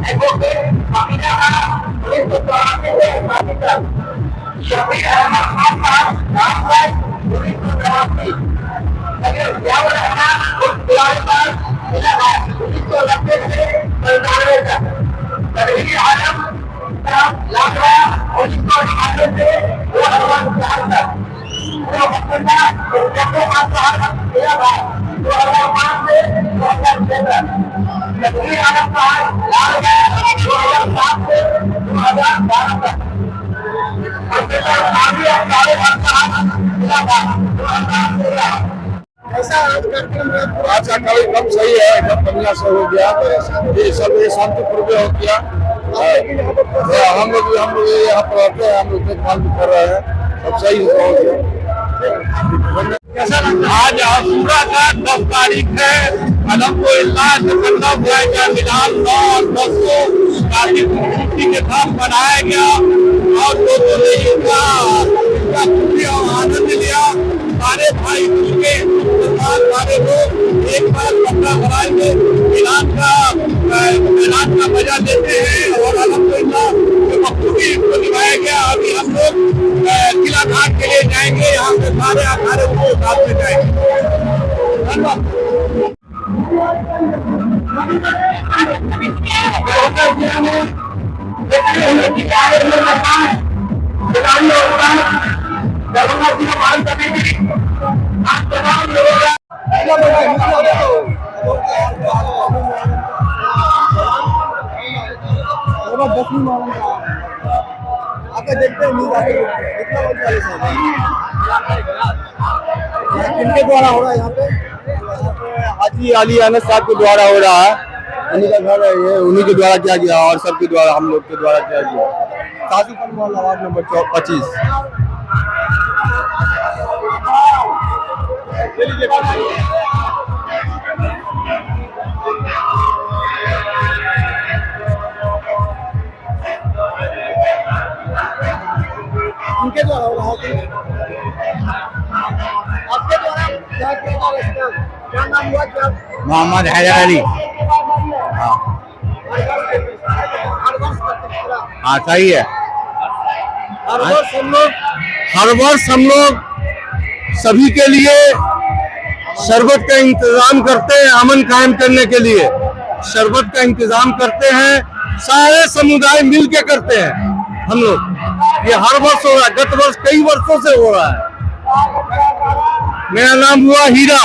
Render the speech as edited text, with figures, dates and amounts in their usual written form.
Advocate Amina Khan 1984 से स्थापित शफीक अहमद खान साहब रामगढ़ 1984 जियाउर रहमान उर्फ इलाहाबाद इलाहाबाद 1990 से 99 तक तनवीर आलम साहब लाखड़ा 1998 से 2004 तक आज का कार्यक्रम सही है, एकदम बढ़िया से हो गया। ये सब ये शांतिपूर्ण हो गया। हम लोग यहाँ पर रहते हैं, हम लोग देखभाल भी कर रहे हैं, सब सही हो गया। आज आशूरा का 10 तारीख है। अल्हम्दुलिल्लाह मिलाद 9 और 10 को काफी खूबसूरती के साथ मनाया गया और लोगों ने इसका खुशी और आनंद लिया। सारे भाई मिलके सारे लोग एक साथ कपड़ा भराए में मिलाद का मजा लेते हैं और अल्हम्दुलिल्लाह बखूबी इसको निभाया गया। अभी हम लोग किला घाट के लिए जाएंगे, यहाँ से सारे अखाड़े को साथ में जाएंगे। धन्यवाद। देखते किनके द्वारा हो रहा है यहाँ पे? हाजी अली अहमद साहब के द्वारा हो रहा है। उन्हीं का घर है ये, उन्हीं के द्वारा किया गया और सबके द्वारा, हम लोग के द्वारा किया गया। शादी पर वार्ड नंबर 25। उनके द्वारा हो रहा है। आपके द्वारा क्या नाम हुआ? क्या मोहम्मद हैदर अली। हाँ सही है। हर वर्ष हम लोग सभी के लिए शरबत का इंतजाम करते हैं। अमन कायम करने के लिए शरबत का इंतजाम करते हैं, सारे समुदाय मिल के करते हैं। हम लोग ये हर वर्ष हो रहा है, गत वर्ष कई वर्षों से हो रहा है। मेरा नाम हुआ हीरा।